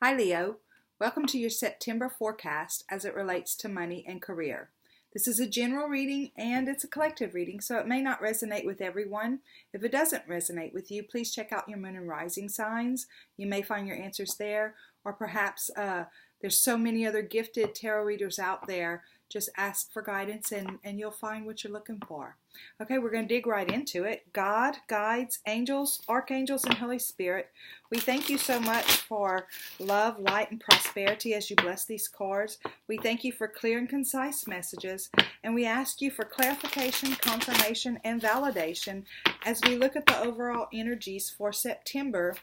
Hi Leo, welcome to your September forecast as it relates to money and career. This is a general reading and it's a collective reading, so it may not resonate with everyone. If it doesn't resonate with you, please check out your moon and rising signs. You may find your answers there, or perhaps there's so many other gifted tarot readers out there. Just ask for guidance and you'll find what you're looking for. Okay, we're going to dig right into it. God, guides, angels, archangels, and Holy Spirit, we thank you so much for love, light, and prosperity as you bless these cards. We thank you for clear and concise messages, and we ask you for clarification, confirmation, and validation as we look at the overall energies for September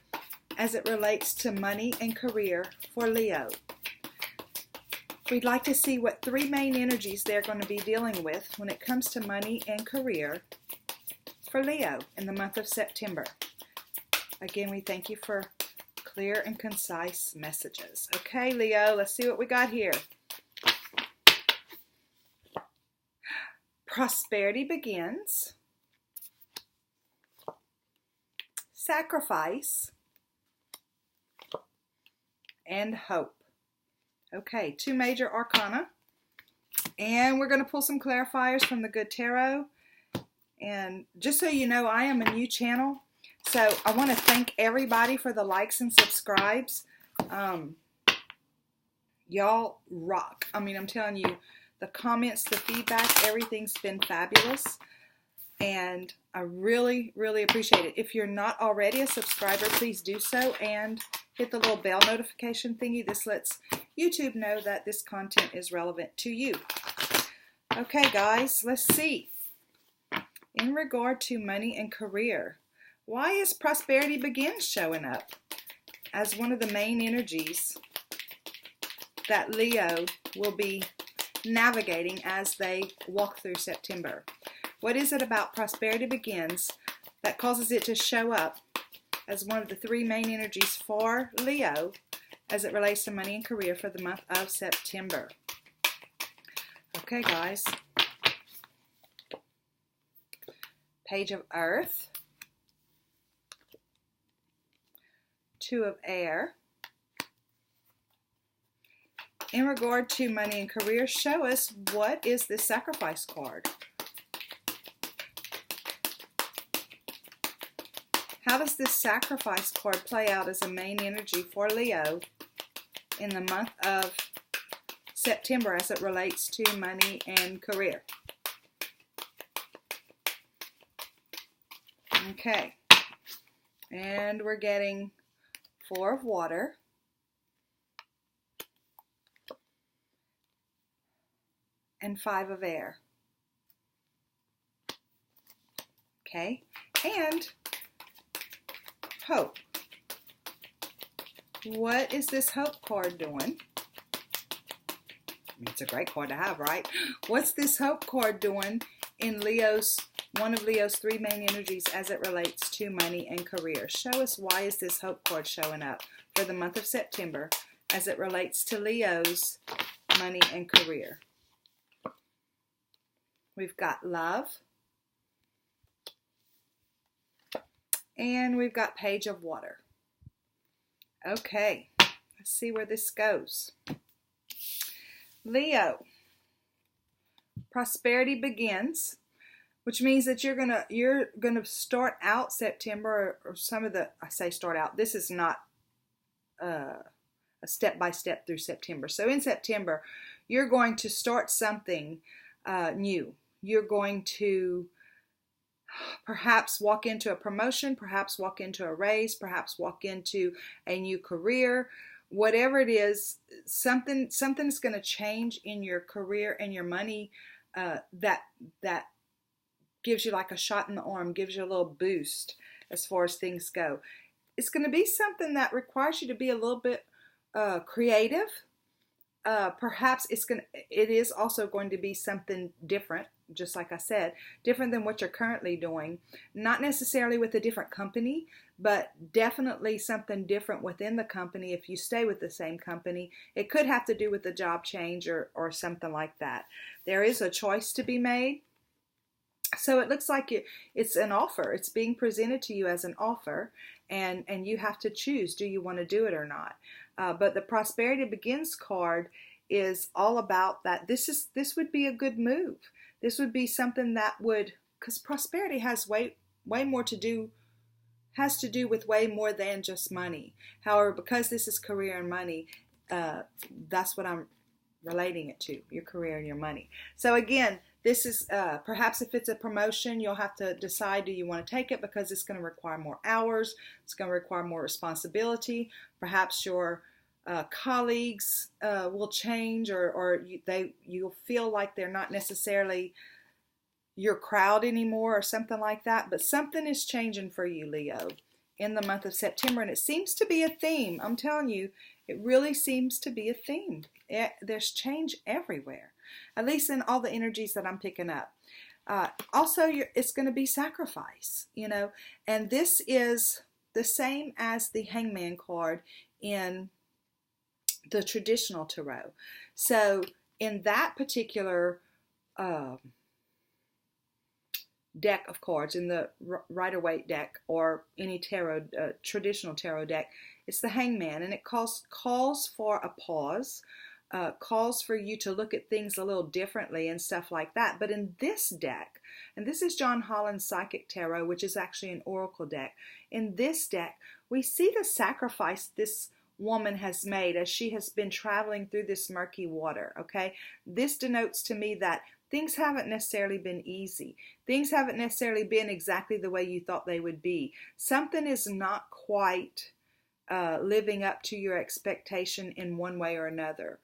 as it relates to money and career for Leo. We'd like to see what three main energies they're going to be dealing with when it comes to money and career for Leo in the month of September. Again, we thank you for clear and concise messages. Okay, Leo, let's see what we got here. Prosperity begins. Sacrifice. And hope. Okay, two major arcana. And we're going to pull some clarifiers from the Good Tarot. And just so you know, I am a new channel. So I want to thank everybody for the likes and subscribes. Y'all rock. I mean, I'm telling you, the comments, the feedback, everything's been fabulous. And I really, really appreciate it. If you're not already a subscriber, please do so. And hit the little bell notification thingy. This lets YouTube know that this content is relevant to you. Okay, guys, let's see. In regard to money and career, why is prosperity begins showing up as one of the main energies that Leo will be navigating as they walk through September? What is it about prosperity begins that causes it to show up as one of the three main energies for Leo as it relates to money and career for the month of September? Okay, guys. Page of Earth. Two of Air. In regard to money and career, show us what is this sacrifice card? How does this sacrifice card play out as a main energy for Leo in the month of September as it relates to money and career? Okay, and we're getting Four of Water, and Five of Air. Okay, and Hope. What is this Hope card doing? It's a great card to have, right? What's this Hope card doing in one of Leo's three main energies as it relates to money and career? Show us why is this Hope card showing up for the month of September as it relates to Leo's money and career. We've got Love. And we've got Page of Water. Okay, let's see where this goes. Leo, prosperity begins, which means that you're gonna start out September, or some of the, I say start out, this is not a step-by-step through September. So in September, you're going to start something new. You're going to perhaps walk into a promotion, perhaps walk into a raise, perhaps walk into a new career. Whatever it is, something's going to change in your career and your money that gives you like a shot in the arm, gives you a little boost as far as things go. It's going to be something that requires you to be a little bit creative. Perhaps it is also going to be something different. Just like I said, different than what you're currently doing. Not necessarily with a different company, but definitely something different within the company if you stay with the same company. It could have to do with the job change or something like that. There is a choice to be made. So it looks like it's an offer. It's being presented to you as an offer. and you have to choose, do you want to do it or not? But the Prosperity Begins card is all about that. This would be a good move. This would be something that would, because prosperity has way more to do, has to do with way more than just money. However, because this is career and money, that's what I'm relating it to, your career and your money. So again, this is perhaps if it's a promotion, you'll have to decide, do you want to take it, because it's going to require more hours, it's going to require more responsibility. Perhaps your colleagues will change, or you'll feel like they're not necessarily your crowd anymore, or something like that. But something is changing for you, Leo, in the month of September, and it seems to be a theme. I'm telling you, it really seems to be a theme. There's change everywhere, at least in all the energies that I'm picking up. Also, it's going to be sacrifice, and this is the same as the Hangman card in the traditional tarot. So in that particular deck of cards, in the Rider-Waite deck or any tarot, traditional tarot deck, it's the Hangman, and it calls for a pause, calls for you to look at things a little differently and stuff like that. But in this deck, and this is John Holland's Psychic Tarot, which is actually an oracle deck, in this deck we see the sacrifice this woman has made as she has been traveling through this murky water. Okay, this denotes to me that things haven't necessarily been easy. Things haven't necessarily been exactly the way you thought they would be. Something is not quite living up to your expectation in one way or another.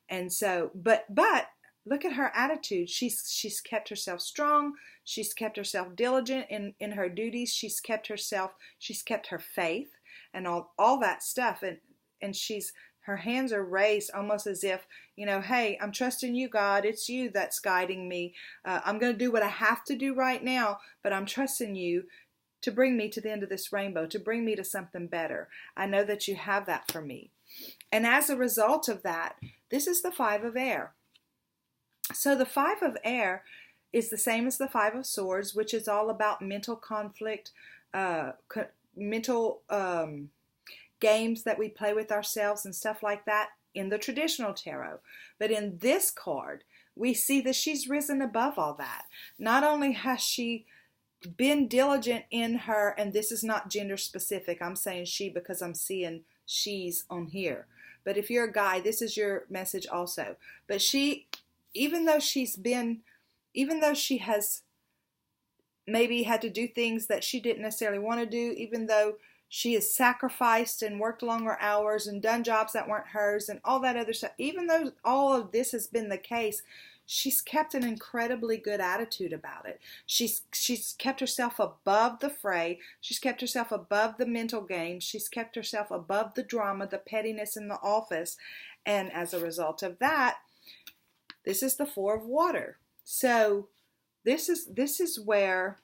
And so, but look at her attitude. She's kept herself strong. She's kept herself diligent in her duties. She's kept her faith and all that stuff. And her hands are raised almost as if, hey, I'm trusting you, God. It's you that's guiding me. I'm going to do what I have to do right now, but I'm trusting you to bring me to the end of this rainbow, to bring me to something better. I know that you have that for me. And as a result of that, this is the Five of Air. So the Five of Air is the same as the Five of Swords, which is all about mental conflict, mental games that we play with ourselves and stuff like that in the traditional tarot. But in this card, we see that she's risen above all that. Not only has she been diligent in her, and this is not gender specific, I'm saying she because I'm seeing she's on here. But if you're a guy, this is your message also. But even though she has maybe had to do things that she didn't necessarily want to do, even though she has sacrificed and worked longer hours and done jobs that weren't hers and all that other stuff, even though all of this has been the case, she's kept an incredibly good attitude about it. She's kept herself above the fray. She's kept herself above the mental games. She's kept herself above the drama, the pettiness in the office. And as a result of that, this is the Four of Water. So this is where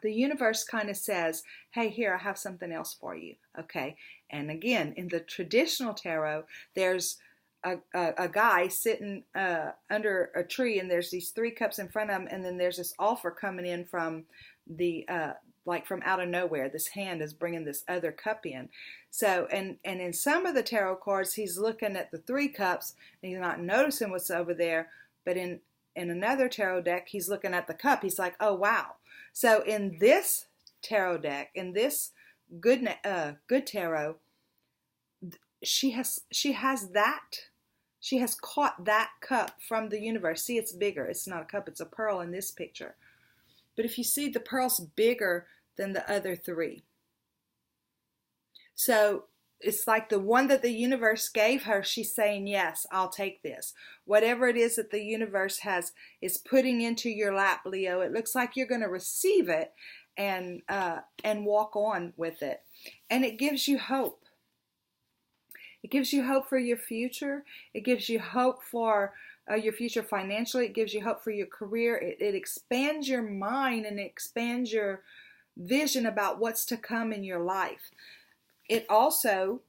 the universe kind of says, hey, here, I have something else for you. Okay. And again, in the traditional tarot, there's a guy sitting under a tree, and there's these three cups in front of him, and then there's this offer coming in from the like from out of nowhere. This hand is bringing this other cup in. So and in some of the tarot cards, he's looking at the three cups and he's not noticing what's over there. But in another tarot deck, he's looking at the cup. He's like, oh wow. So in this tarot deck, in this good tarot, she has caught that cup from the universe. See, it's bigger. It's not a cup, it's a pearl in this picture. But if you see, the pearl's bigger than the other three. So it's like the one that the universe gave her, she's saying, yes, I'll take this. Whatever it is that the universe is putting into your lap, Leo, it looks like you're going to receive it and walk on with it. And it gives you hope. It gives you hope for your future. It gives you hope for your future financially. It gives you hope for your career. It expands your mind and it expands your vision about what's to come in your life. It also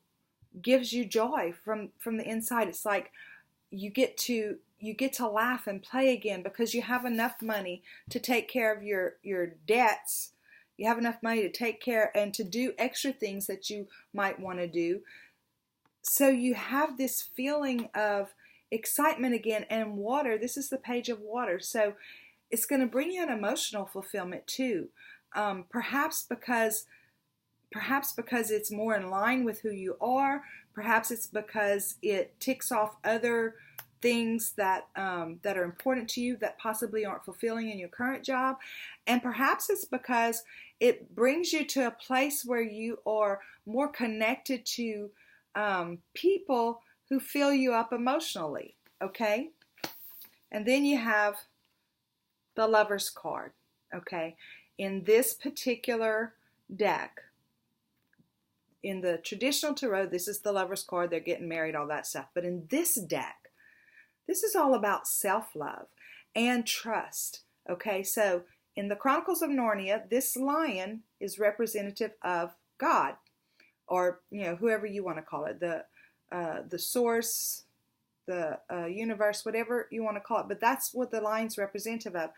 gives you joy from the inside. It's like you get to laugh and play again because you have enough money to take care of your debts You have enough money to take care and to do extra things that you might want to do. So you have this feeling of excitement again. And water, this is the page of water. So it's going to bring you an emotional fulfillment too. Perhaps because it's more in line with who you are. Perhaps it's because it ticks off other things that are important to you that possibly aren't fulfilling in your current job. And perhaps it's because it brings you to a place where you are more connected to people who fill you up emotionally. Okay? And then you have the Lover's card. Okay? In this particular deck, in the traditional tarot, this is the Lover's card. They're getting married, all that stuff. But in this deck, this is all about self-love and trust. Okay, so in the Chronicles of Narnia, this lion is representative of God, or whoever you want to call it, the source, the universe, whatever you want to call it. But that's what the lion's representative of.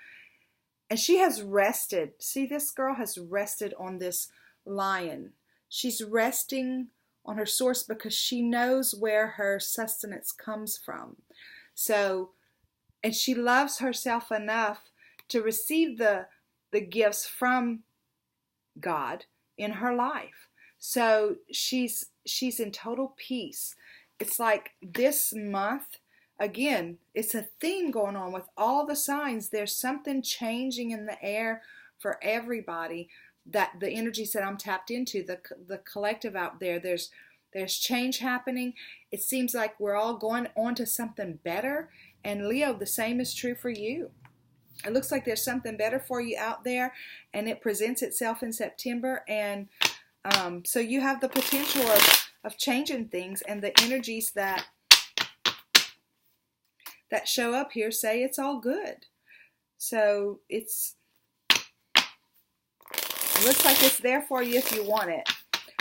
And she has rested. See, this girl has rested on this lion. She's resting on her source because she knows where her sustenance comes from. So, and she loves herself enough to receive the gifts from God in her life. So she's in total peace. It's like this month, again, it's a theme going on with all the signs. There's something changing in the air for everybody. That the energies that I'm tapped into, the collective out there, there's change happening. It seems like we're all going on to something better. And Leo, the same is true for you. It looks like there's something better for you out there, and it presents itself in September. And so you have the potential of changing things, and the energies that show up here say it's all good. So it looks like it's there for you if you want it.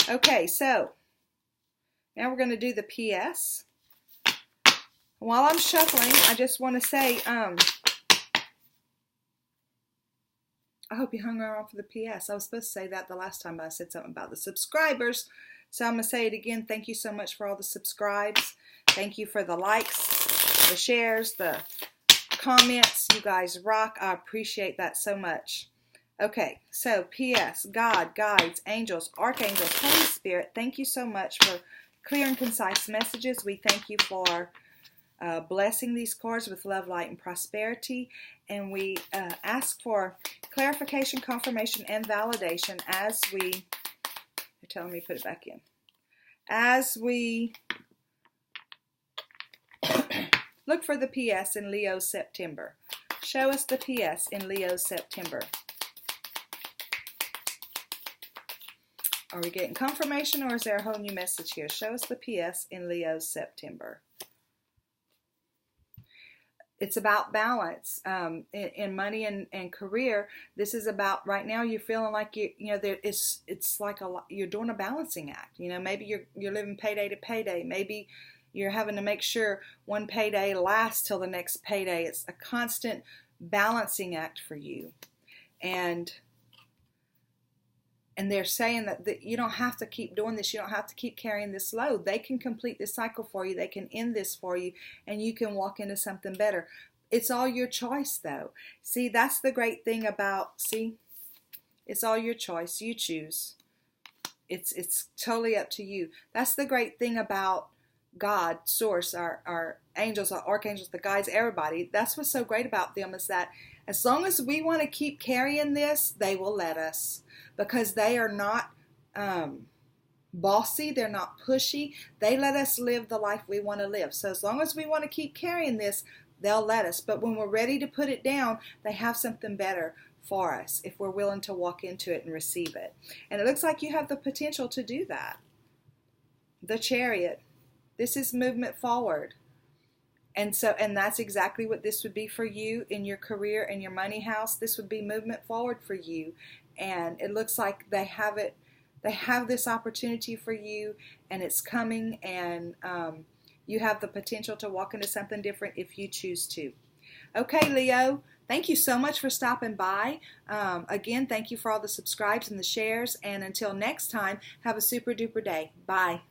Okay, so now we're going to do the PS. While I'm shuffling, I just want to say, I hope you hung around for the PS. I was supposed to say that the last time, but I said something about the subscribers. So I'm going to say it again. Thank you so much for all the subscribes. Thank you for the likes, the shares, the comments. You guys rock. I appreciate that so much. Okay, so P.S. God, guides, angels, archangels, Holy Spirit, thank you so much for clear and concise messages. We thank you for blessing these cards with love, light, and prosperity. And we ask for clarification, confirmation, and validation as we, you're telling me to put it back in, as we look for the P.S. in Leo's September. Show us the P.S. in Leo's September. Are we getting confirmation, or is there a whole new message here? Show us the P.S. in Leo's September. It's about balance in money and career. This is about right now. You're feeling like it's like you're doing a balancing act. Maybe you're living payday to payday. Maybe you're having to make sure one payday lasts till the next payday. It's a constant balancing act for you, and they're saying that you don't have to keep doing this. You don't have to keep carrying this load. They can complete this cycle for you. They can end this for you, and you can walk into something better. It's all your choice, though. See, that's the great thing about, it's all your choice. You choose. It's totally up to you. That's the great thing about God, Source, our angels, our archangels, the guides, everybody. That's what's so great about them, is that as long as we want to keep carrying this, they will let us. Because they are not bossy, they're not pushy. They let us live the life we want to live. So as long as we want to keep carrying this, they'll let us. But when we're ready to put it down, they have something better for us if we're willing to walk into it and receive it. And it looks like you have the potential to do that. The Chariot. This is movement forward. And that's exactly what this would be for you in your career and your money house. This would be movement forward for you. And it looks like they have it. They have this opportunity for you, and it's coming, and you have the potential to walk into something different if you choose to. Okay, Leo, Thank you so much for stopping by. Again, thank you for all the subscribes and the shares. And until next time, have a super duper day. Bye.